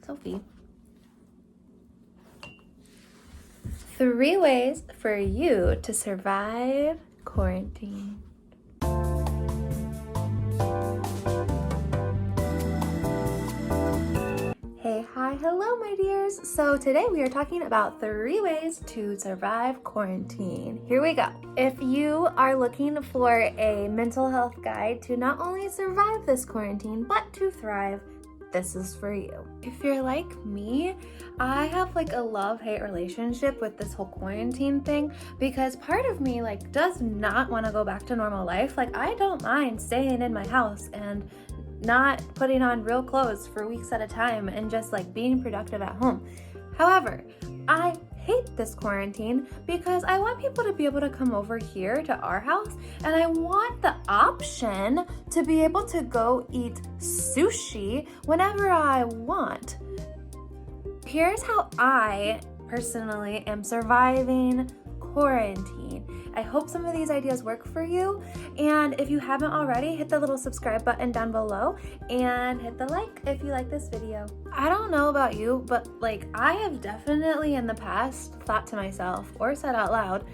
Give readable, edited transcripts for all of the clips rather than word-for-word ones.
Sophie. 3 ways for you to survive quarantine. Hey, hi, hello, my dears. So today we are talking about 3 ways to survive quarantine. Here we go. If you are looking for a mental health guide to not only survive this quarantine, but to thrive, this is for you. If you're like me, I have like a love-hate relationship with this whole quarantine thing because part of me like does not want to go back to normal life. Like I don't mind staying in my house and not putting on real clothes for weeks at a time and just like being productive at home. However, I hate this quarantine because I want people to be able to come over here to our house and I want the option to be able to go eat sushi whenever I want. Here's how I personally am surviving quarantine. I hope some of these ideas work for you, and if you haven't already, hit the little subscribe button down below and hit the like if you like this video. I don't know about you, but like I have definitely in the past thought to myself or said out loud,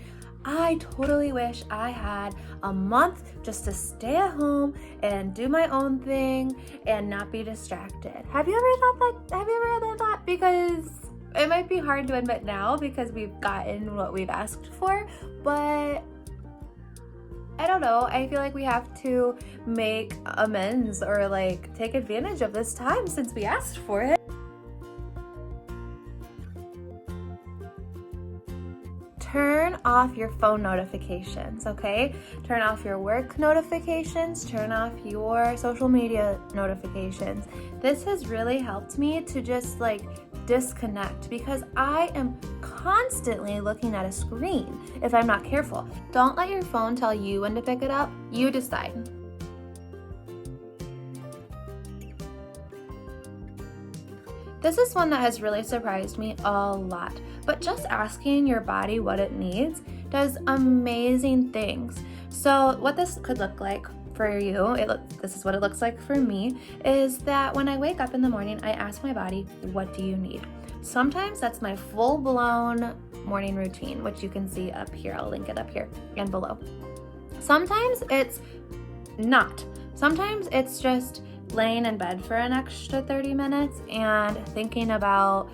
I totally wish I had a month just to stay at home and do my own thing and not be distracted. Have you ever thought that? Have you ever thought that? Because it might be hard to admit now because we've gotten what we've asked for, but I don't know. I feel like we have to make amends or like take advantage of this time since we asked for it. Turn off your phone notifications, okay? Turn off your work notifications, turn off your social media notifications. This has really helped me to just like disconnect because I am constantly looking at a screen if I'm not careful. Don't let your phone tell you when to pick it up. You decide. This is one that has really surprised me a lot, but just asking your body what it needs does amazing things. So what this could look like for you, this is what it looks like for me, is that when I wake up in the morning, I ask my body, what do you need? Sometimes that's my full-blown morning routine, which you can see up here. I'll link it up here and below. Sometimes it's not. Sometimes it's just laying in bed for an extra 30 minutes and thinking about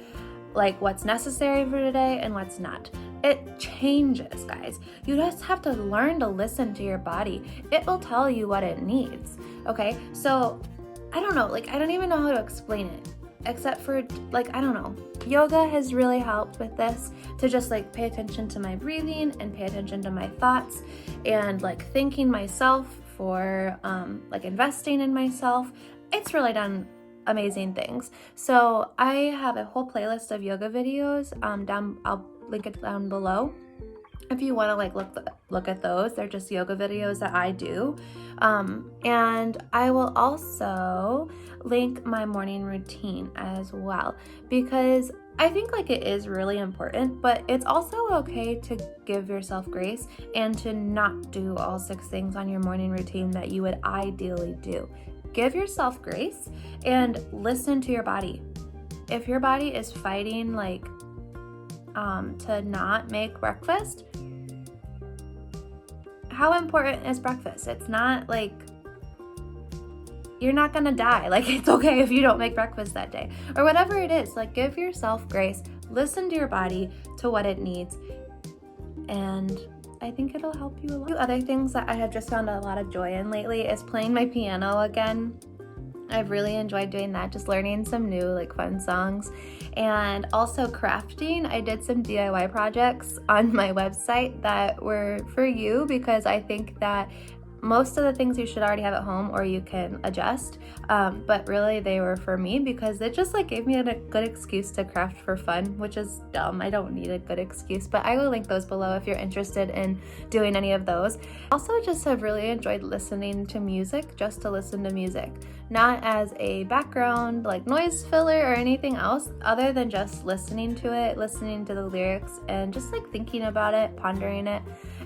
like what's necessary for today and what's not. It changes, guys. You just have to learn to listen to your body. It will tell you what it needs, okay? So I don't know, like I don't even know how to explain it except for like, I don't know. Yoga has really helped with this to just like pay attention to my breathing and pay attention to my thoughts and like thanking myself for like investing in myself. It's really done amazing things. So I have a whole playlist of yoga videos I'll link it down below if you want to like look at those. They're just yoga videos that I do, and I will also link my morning routine as well because I think like it is really important, but it's also okay to give yourself grace and to not do all 6 things on your morning routine that you would ideally do. Give yourself grace and listen to your body. If your body is fighting like to not make breakfast, how important is breakfast? It's not like you're not gonna die. Like it's okay if you don't make breakfast that day or whatever it is. Like give yourself grace, listen to your body, to what it needs, and I think it'll help you a lot. 2 other things that I have just found a lot of joy in lately is playing my piano again. I've really enjoyed doing that, just learning some new like fun songs, and also crafting. I did some DIY projects on my website that were for you because I think that most of the things you should already have at home or you can adjust, but really they were for me because it just like gave me a good excuse to craft for fun, which is dumb. I don't need a good excuse, but I will link those below if you're interested in doing any of those. Also just have really enjoyed listening to music, just to listen to music, not as a background like noise filler or anything else other than just listening to it, listening to the lyrics and just like thinking about it, pondering it,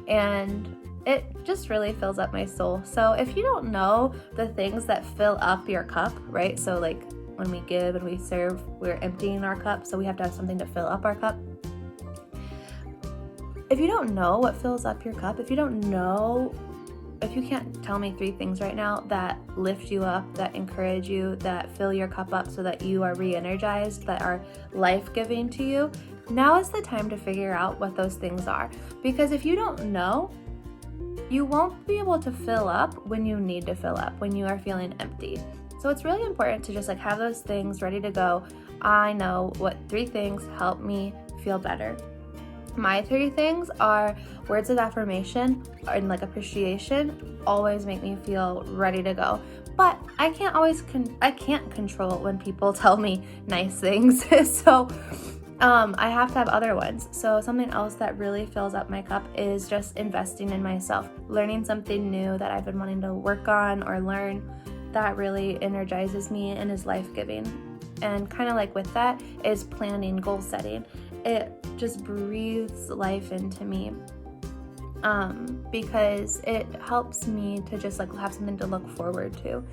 and it just really fills up my soul. So if you don't know the things that fill up your cup, right? So like when we give and we serve, we're emptying our cup, so we have to have something to fill up our cup. If you don't know what fills up your cup, if you can't tell me 3 things right now that lift you up, that encourage you, that fill your cup up so that you are re-energized, that are life-giving to you, now is the time to figure out what those things are. Because if you don't know, you won't be able to fill up when you need to fill up, when you are feeling empty. So it's really important to just like have those things ready to go. I know what 3 things help me feel better. My 3 things are words of affirmation and like appreciation always make me feel ready to go. But I can't control when people tell me nice things. So I have to have other ones. So something else that really fills up my cup is just investing in myself, learning something new that I've been wanting to work on or learn that really energizes me and is life-giving. And kind of like with that is planning, goal setting. It just breathes life into me because it helps me to just like have something to look forward to.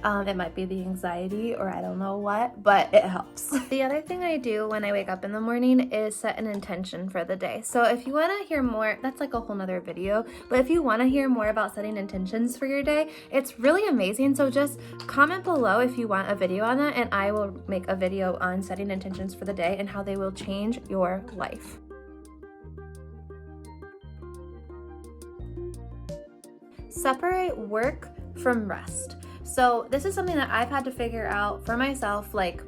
It might be the anxiety or I don't know what, but it helps. The other thing I do when I wake up in the morning is set an intention for the day. So if you want to hear more, that's like a whole nother video, but if you want to hear more about setting intentions for your day, it's really amazing. So just comment below if you want a video on that, and I will make a video on setting intentions for the day and how they will change your life. Separate work from rest. So this is something that I've had to figure out for myself, like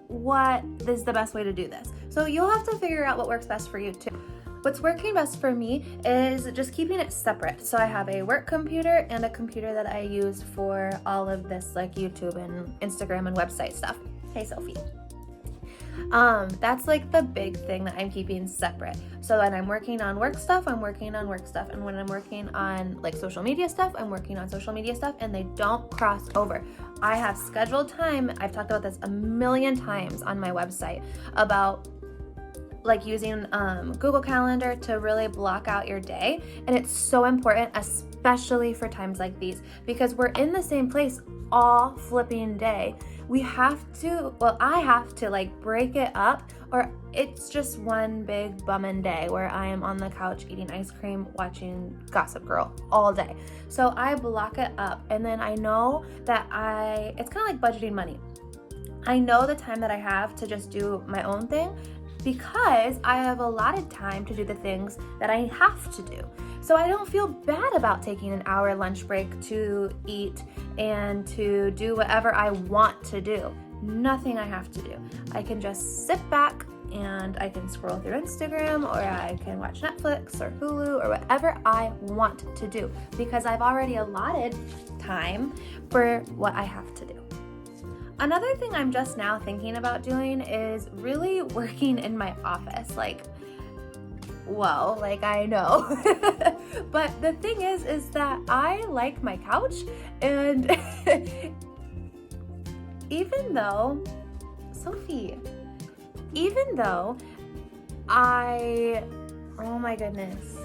what is the best way to do this. So you'll have to figure out what works best for you too. What's working best for me is just keeping it separate. So I have a work computer and a computer that I use for all of this like YouTube and Instagram and website stuff. Hey, Sophie. That's like the big thing that I'm keeping separate. So when I'm working on work stuff, I'm working on work stuff. And when I'm working on like social media stuff, I'm working on social media stuff, and they don't cross over. I have scheduled time. I've talked about this a million times on my website about like using Google Calendar to really block out your day. And it's so important, especially for times like these, because we're in the same place all flipping day. I have to like break it up, or it's just one big bumming day where I am on the couch eating ice cream, watching Gossip Girl all day. So I block it up, and then I know that it's kind of like budgeting money. I know the time that I have to just do my own thing because I have allotted time to do the things that I have to do. So I don't feel bad about taking an hour lunch break to eat and to do whatever I want to do. Nothing I have to do. I can just sit back and I can scroll through Instagram, or I can watch Netflix or Hulu or whatever I want to do because I've already allotted time for what I have to do. Another thing I'm just now thinking about doing is really working in my office. I know. But the thing is that I like my couch, and even though oh my goodness.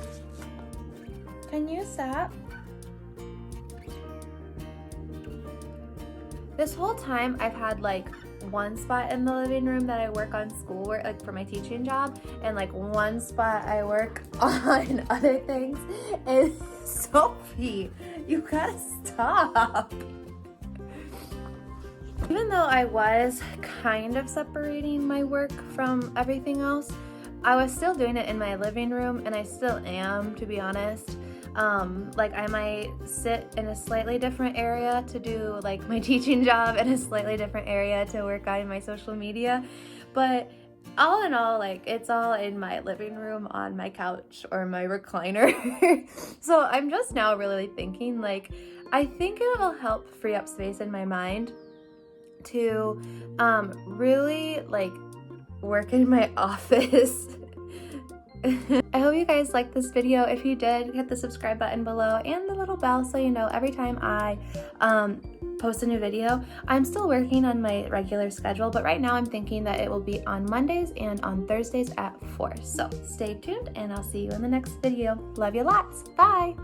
Can you stop? This whole time I've had like one spot in the living room that I work on schoolwork, like for my teaching job, and like one spot I work on other things. And Sophie, you gotta stop. Even though I was kind of separating my work from everything else, I was still doing it in my living room, and I still am, to be honest. I might sit in a slightly different area to do like my teaching job, and a slightly different area to work on my social media. But all in all, like it's all in my living room on my couch or my recliner. So I'm just now really thinking like, I think it will help free up space in my mind to really like work in my office. I hope you guys liked this video. If you did, hit the subscribe button below and the little bell so you know every time I post a new video. I'm still working on my regular schedule, but right now I'm thinking that it will be on Mondays and on Thursdays at 4. So stay tuned, and I'll see you in the next video. Love you lots. Bye!